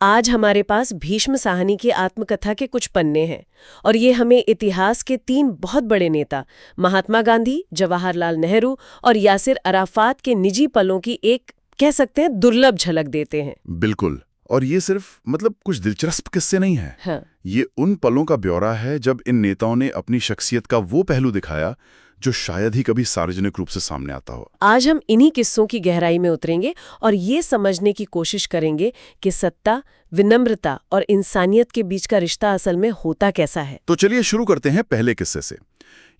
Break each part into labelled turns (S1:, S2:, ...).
S1: आज हमारे पास भीष्म साहनी की आत्मकथा के कुछ पन्ने हैं और ये हमें इतिहास के 3 बहुत बड़े नेता महात्मा गांधी, जवाहरलाल नेहरू और यासिर अराफात के निजी पलों की एक कह सकते हैं दुर्लभ झलक देते हैं।
S2: बिल्कुल। और ये सिर्फ कुछ दिलचस्प किस्से नहीं है।
S1: हाँ।
S2: ये उन पलों का ब्यौरा है जब इन नेताओं ने अपनी शख्सियत का वो पहलू दिखाया जो शायद ही कभी सार्वजनिक रूप से सामने आता हो।
S1: आज हम इन्हीं किस्सों की गहराई में उतरेंगे और ये समझने की कोशिश करेंगे कि सत्ता, विनम्रता और इंसानियत के बीच का रिश्ता असल में होता कैसा है।
S2: तो चलिए शुरू करते हैं पहले किस्से से।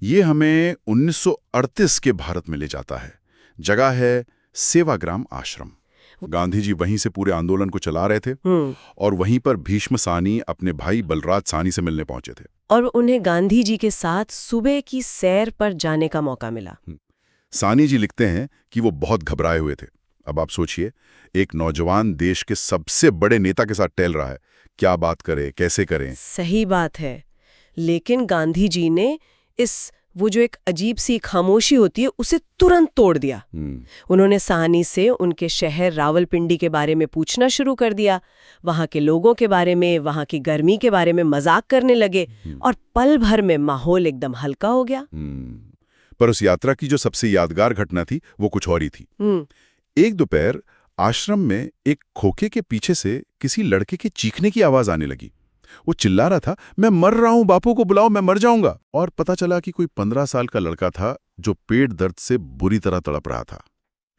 S2: ये हमें 1938 के भारत में ले जाता है। जगह है सेवाग्राम आश्रम। गांधी जी वहीं से पूरे आंदोलन को चला रहे थे और वहीं पर भीष्म साहनी अपने भाई बलराज साहनी से मिलने पहुंचे थे।
S1: और उन्हें गांधी जी के साथ सुबह की सैर पर जाने का मौका मिला।
S2: साहनी जी लिखते हैं कि वो बहुत घबराए हुए थे। अब आप सोचिए, एक नौजवान देश के सबसे बड़े नेता के साथ टहल रहा है, क्या बात करे, कैसे करें।
S1: सही बात है, लेकिन गांधी जी ने वो जो एक अजीब सी खामोशी होती है उसे तुरंत तोड़ दिया। उन्होंने साहनी से उनके शहर रावलपिंडी के बारे में पूछना शुरू कर दिया, वहां के लोगों के बारे में, वहां की गर्मी के बारे में मजाक करने लगे और पल भर में माहौल एकदम हल्का हो गया।
S2: पर उस यात्रा की जो सबसे यादगार घटना थी वो कुछ और ही थी। एक दोपहर आश्रम में एक खोखे के पीछे से किसी लड़के के चीखने की आवाज आने लगी। वो चिल्ला रहा था, मैं मर रहा हूं, बापू को बुलाओ, मैं मर जाऊंगा। और पता चला कि कोई 15 साल का लड़का था जो पेट दर्द से बुरी तरह तड़प रहा था।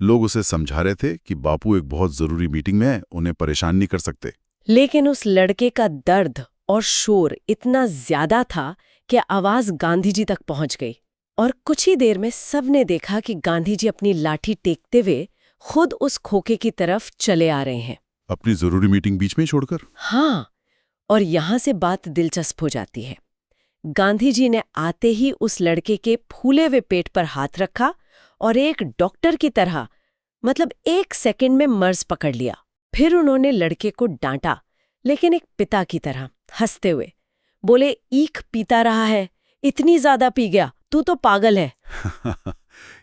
S2: लोग उसे समझा रहे थे कि बापू एक बहुत जरूरी मीटिंग में है, उन्हें परेशान नहीं कर सकते।
S1: लेकिन उस लड़के का दर्द और शोर इतना ज्यादा था कि आवाज गांधी जी तक पहुंच गई और कुछ ही देर में सबने देखा कि गांधी जी अपनी लाठी टेकते हुए खुद उस खोखे की तरफ चले आ रहे हैं,
S2: अपनी जरूरी मीटिंग बीच में छोड़कर।
S1: हाँ, और यहां से बात दिलचस्प हो जाती है। गांधी जी ने आते ही उस लड़के के फूले हुए पेट पर हाथ रखा और एक डॉक्टर की तरह, मतलब 1 सेकंड में मर्ज पकड़ लिया। फिर उन्होंने लड़के को डांटा, लेकिन एक पिता की तरह, हंसते हुए बोले, ईख पीता रहा है, इतनी ज्यादा पी गया, तू तो पागल है।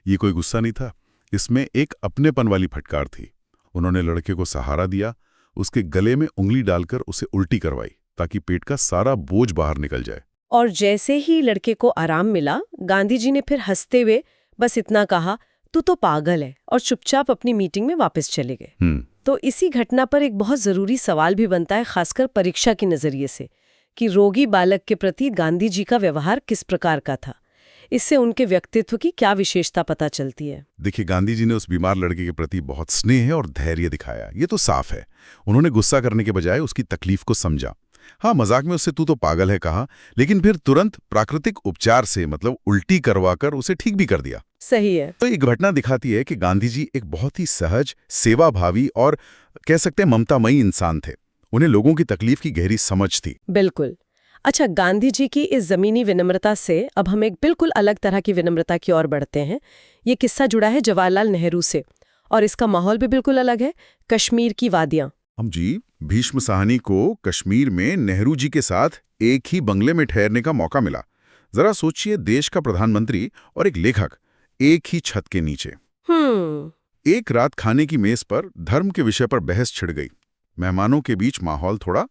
S2: ये कोई गुस्सा नहीं था, इसमें एक अपनेपन वाली फटकार थी। उन्होंने लड़के को सहारा दिया, उसके गले में उंगली डालकर उसे उल्टी करवाई ताकि पेट का सारा बोझ बाहर निकल जाए।
S1: और जैसे ही लड़के को आराम मिला, गांधी जी ने फिर हंसते हुए बस इतना कहा, तू तो पागल है, और चुपचाप अपनी मीटिंग में वापस चले गए। तो इसी घटना पर एक बहुत जरूरी सवाल भी बनता है, खासकर परीक्षा के नजरिए से, कि रोगी बालक के प्रति गांधी जी का व्यवहार किस प्रकार का था। इससे उनके व्यक्तित्व की क्या विशेषता पता चलती है।
S2: देखिए, गांधी जी ने उस बीमार लड़के के प्रति बहुत स्नेह और धैर्य दिखाया, ये तो साफ है। उन्होंने गुस्सा करने के बजाय उसकी तकलीफ को समझा। हाँ, मजाक में उससे तू तो पागल है कहा, लेकिन फिर तुरंत प्राकृतिक उपचार से, मतलब उल्टी करवाकर उसे ठीक भी कर दिया।
S1: सही है।
S2: तो ये घटना दिखाती है कि गांधी जी एक बहुत ही सहज, सेवाभावी और कह सकते हैं ममतामयी इंसान थे। उन्हें लोगों की तकलीफ की गहरी समझ थी।
S1: बिल्कुल। अच्छा, गांधी जी की इस जमीनी विनम्रता से अब हम एक बिल्कुल अलग तरह की विनम्रता की ओर बढ़ते हैं। ये किस्सा जुड़ा है जवाहरलाल नेहरू से, और इसका माहौल भी बिल्कुल अलग है, कश्मीर की वादियां।
S2: हम जी, भीष्म साहनी को कश्मीर में नेहरू जी के साथ एक ही बंगले में ठहरने का मौका मिला। जरा सोचिए, देश का प्रधानमंत्री और एक लेखक एक ही छत के नीचे। एक रात खाने की मेज पर धर्म के विषय पर बहस छिड़ गई। मेहमानों के बीच माहौल थोड़ा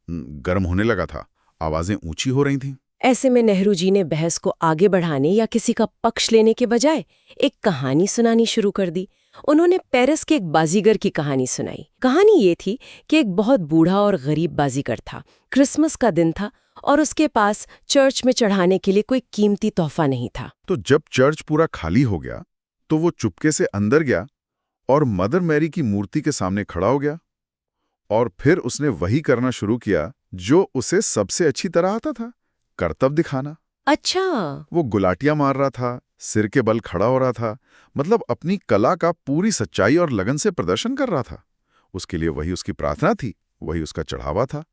S2: गर्म होने लगा था, आवाजें ऊंची हो रही थीं।
S1: ऐसे में नेहरू जी ने बहस को आगे बढ़ाने या किसी का पक्ष लेने के बजाय एक कहानी सुनानी शुरू कर दी। उन्होंने पेरिस के एक बाजीगर की कहानी सुनाई। कहानी ये थी कि एक बहुत बूढ़ा और गरीब बाजीगर था। क्रिसमस का दिन था और उसके पास चर्च में चढ़ाने के लिए कोई कीमती तोहफा नहीं था।
S2: तो जब चर्च पूरा खाली हो गया तो वो चुपके से अंदर गया और मदर मैरी की मूर्ति के सामने खड़ा हो गया, और फिर उसने वही करना शुरू किया जो उसे सबसे अच्छी तरह आता था, करतब दिखाना।
S1: अच्छा।
S2: वो गुलाटियां मार रहा था, सिर के बल खड़ा हो रहा था, मतलब अपनी कला का पूरी सच्चाई और लगन से प्रदर्शन कर रहा था। उसके लिए वही उसकी प्रार्थना थी, वही उसका चढ़ावा था।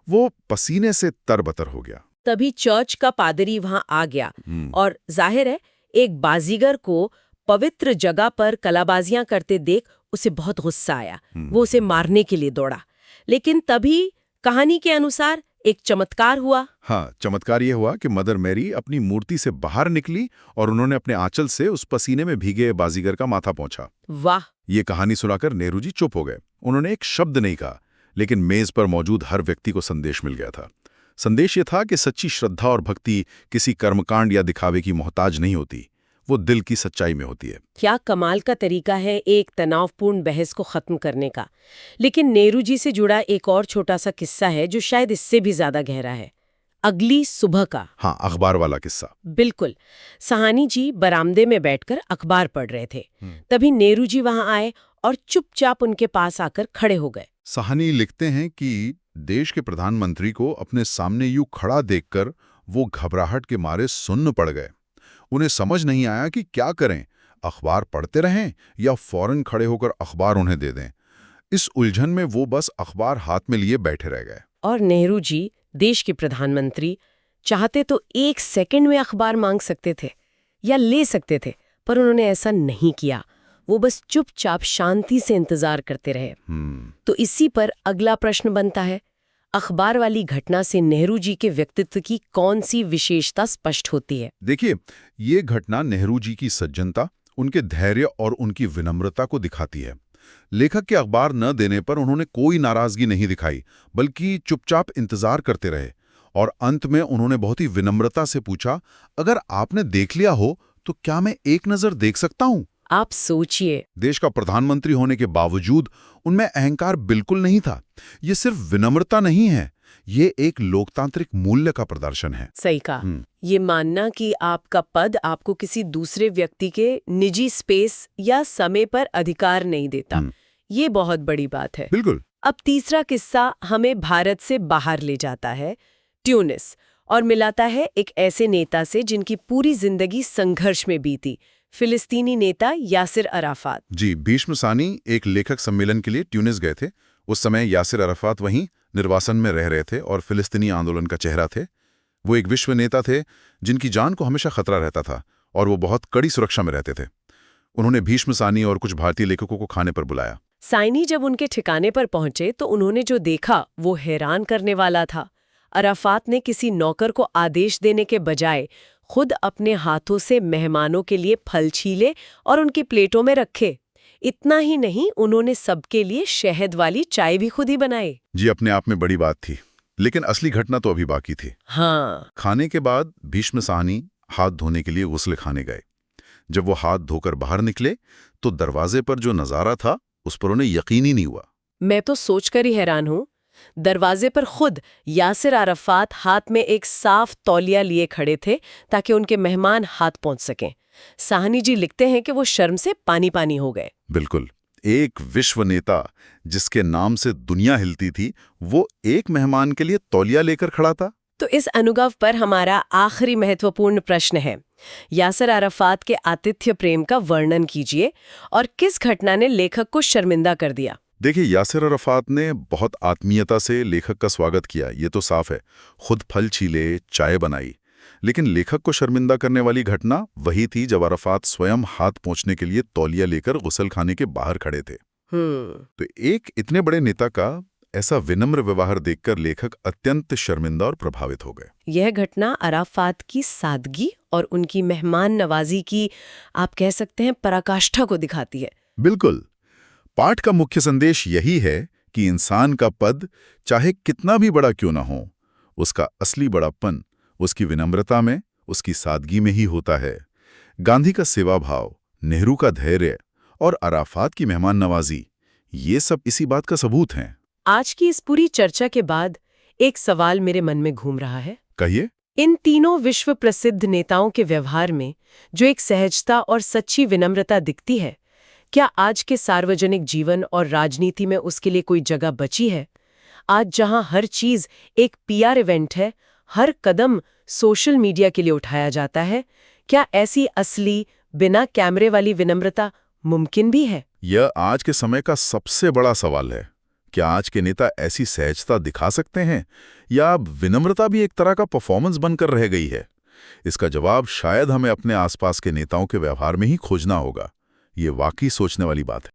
S2: वो पसीने से तरबतर हो गया।
S1: तभी चर्च का पादरी वहां आ गया और जाहिर है एक बाजीगर को पवित्र जगह पर कलाबाजियां करते देख उसे बहुत गुस्सा आया। वो उसे मारने के लिए दौड़ा, लेकिन तभी कहानी के अनुसार एक चमत्कार हुआ।
S2: हाँ, चमत्कार ये हुआ कि मदर मैरी अपनी मूर्ति से बाहर निकली और उन्होंने अपने आंचल से उस पसीने में भीगे बाजीगर का माथा पोंछा।
S1: वाह!
S2: ये कहानी सुनाकर नेहरू जी चुप हो गए। उन्होंने एक शब्द नहीं कहा, लेकिन मेज पर मौजूद हर व्यक्ति को संदेश मिल गया था। संदेश ये था कि सच्ची श्रद्धा और भक्ति किसी कर्मकांड या दिखावे की मोहताज नहीं होती, वो दिल की सच्चाई में होती है।
S1: क्या कमाल का तरीका है एक तनावपूर्ण बहस को खत्म करने का। लेकिन नेहरू जी से जुड़ा एक और छोटा सा किस्सा है जो शायद इससे भी ज्यादा गहरा है। अगली सुबह का।
S2: हाँ, अखबार वाला किस्सा।
S1: बिल्कुल। साहनी जी बरामदे में बैठकर अखबार पढ़ रहे थे। तभी नेहरू जी वहां आए और चुपचाप उनके पास आकर खड़े हो गए।
S2: साहनी लिखते हैं कि देश के प्रधानमंत्री को अपने सामने यूं खड़ा देखकर वो घबराहट के मारे सुन्न पड़ गए। उन्हें समझ नहीं आया कि क्या करें, अखबार पढ़ते रहें या फौरन खड़े होकर अखबार उन्हें दे दें। इस उलझन में वो बस अखबार हाथ में लिए बैठे रह गए।
S1: और नेहरू जी, देश के प्रधानमंत्री, चाहते तो 1 सेकंड में अखबार मांग सकते थे या ले सकते थे, पर उन्होंने ऐसा नहीं किया। वो बस चुपचाप शांति से इंतजार करते रहे। तो इसी पर अगला प्रश्न बनता है, अखबार वाली घटना से नेहरू जी के व्यक्तित्व की कौन सी विशेषता स्पष्ट होती है?
S2: देखिए, ये घटना नेहरू जी की सज्जनता, उनके धैर्य और उनकी विनम्रता को दिखाती है। लेखक के अखबार न देने पर उन्होंने कोई नाराजगी नहीं दिखाई, बल्कि चुपचाप इंतजार करते रहे। और अंत में उन्होंने बहुत ही विनम्रता से पूछा, अगर आपने देख लिया हो तो क्या मैं एक नजर देख सकता हूं?
S1: आप सोचिए,
S2: देश का प्रधानमंत्री होने के बावजूद उनमें अहंकार बिल्कुल नहीं था। ये सिर्फ विनम्रता नहीं है, ये एक लोकतांत्रिक मूल्य का प्रदर्शन है।
S1: सही कहा। ये मानना कि आपका पद आपको किसी दूसरे व्यक्ति के निजी स्पेस या समय पर अधिकार नहीं देता, ये बहुत बड़ी बात है।
S2: बिल्कुल।
S1: अब तीसरा किस्सा हमें भारत से बाहर ले जाता है, ट्यूनिस, और मिलाता है एक ऐसे नेता से जिनकी पूरी जिंदगी संघर्ष में बीती, फिलिस्तीनी नेता यासिर अराफात।
S2: जी, भीष्म सानी एक लेखक सम्मेलन के लिए ट्यूनिस गए थे। उस समय यासिर अराफात वहीं निर्वासन में रह रहे थे और फिलिस्तीनी आंदोलन का चेहरा थे। वो एक विश्व नेता थे जिनकी जान को हमेशा खतरा रहता था और वो बहुत कड़ी सुरक्षा में रहते थे। उन्होंने भीष्म सानी और कुछ भारतीय लेखकों को खाने पर बुलाया।
S1: साइनी जब उनके ठिकाने पर पहुंचे तो उन्होंने जो देखा वो हैरान करने वाला था। अराफात ने किसी नौकर को आदेश देने के बजाय खुद अपने हाथों से मेहमानों के लिए फल छीले और उनकी प्लेटों में रखे। इतना ही नहीं, उन्होंने सबके लिए शहद वाली चाय भी खुद ही बनाई।
S2: जी, अपने आप में बड़ी बात थी, लेकिन असली घटना तो अभी बाकी थी।
S1: हाँ।
S2: खाने के बाद भीष्म साहनी हाथ धोने के लिए गुस्ल खाने गए। जब वो हाथ धोकर बाहर निकले तो दरवाजे पर जो नजारा था उस पर उन्हें यकीन ही नहीं हुआ।
S1: मैं तो सोचकर ही हैरान हूँ। दरवाजे पर खुद यासिर अराफात हाथ में एक साफ तौलिया लिए खड़े थे ताकि उनके मेहमान हाथ पहुंच सकें। साहनी जी लिखते हैं कि वो शर्म से पानी पानी हो गए।
S2: बिल्कुल, एक विश्व नेता जिसके नाम से दुनिया हिलती थी, वो एक मेहमान के लिए तौलिया लेकर खड़ा था।
S1: तो इस अनुभव पर हमारा आखिरी महत्वपूर्ण प्रश्न है, यासिर अराफात के आतिथ्य प्रेम का वर्णन कीजिए और किस घटना ने लेखक को शर्मिंदा कर दिया?
S2: देखिए, यासिर अराफात ने बहुत आत्मीयता से लेखक का स्वागत किया, ये तो साफ है। खुद फल छीले, चाय बनाई। लेकिन लेखक को शर्मिंदा करने वाली घटना वही थी जब अराफात स्वयं हाथ पोंछने के लिए तौलिया लेकर गुस्ल खाने के बाहर खड़े थे। तो एक इतने बड़े नेता का ऐसा विनम्र व्यवहार देखकर लेखक अत्यंत शर्मिंदा और प्रभावित हो गए।
S1: यह घटना अराफात की सादगी और उनकी मेहमान नवाजी की, आप कह सकते हैं, पराकाष्ठा को दिखाती है।
S2: बिल्कुल। पाठ का मुख्य संदेश यही है कि इंसान का पद चाहे कितना भी बड़ा क्यों ना हो, उसका असली बड़ापन उसकी विनम्रता में, उसकी सादगी में ही होता है। गांधी का सेवा भाव, नेहरू का धैर्य और अराफात की मेहमान नवाजी, ये सब इसी बात का सबूत हैं।
S1: आज की इस पूरी चर्चा के बाद एक सवाल मेरे मन में घूम रहा है।
S2: कहिए।
S1: इन तीनों विश्व प्रसिद्ध नेताओं के व्यवहार में जो एक सहजता और सच्ची विनम्रता दिखती है, क्या आज के सार्वजनिक जीवन और राजनीति में उसके लिए कोई जगह बची है? आज जहां हर चीज एक पीआर इवेंट है, हर कदम सोशल मीडिया के लिए उठाया जाता है, क्या ऐसी असली बिना कैमरे वाली विनम्रता मुमकिन भी है?
S2: यह आज के समय का सबसे बड़ा सवाल है। क्या आज के नेता ऐसी सहजता दिखा सकते हैं, या विनम्रता भी एक तरह का परफॉर्मेंस बनकर रह गई है? इसका जवाब शायद हमें अपने आसपास के नेताओं के व्यवहार में ही खोजना होगा। ये वाकई सोचने वाली बात है।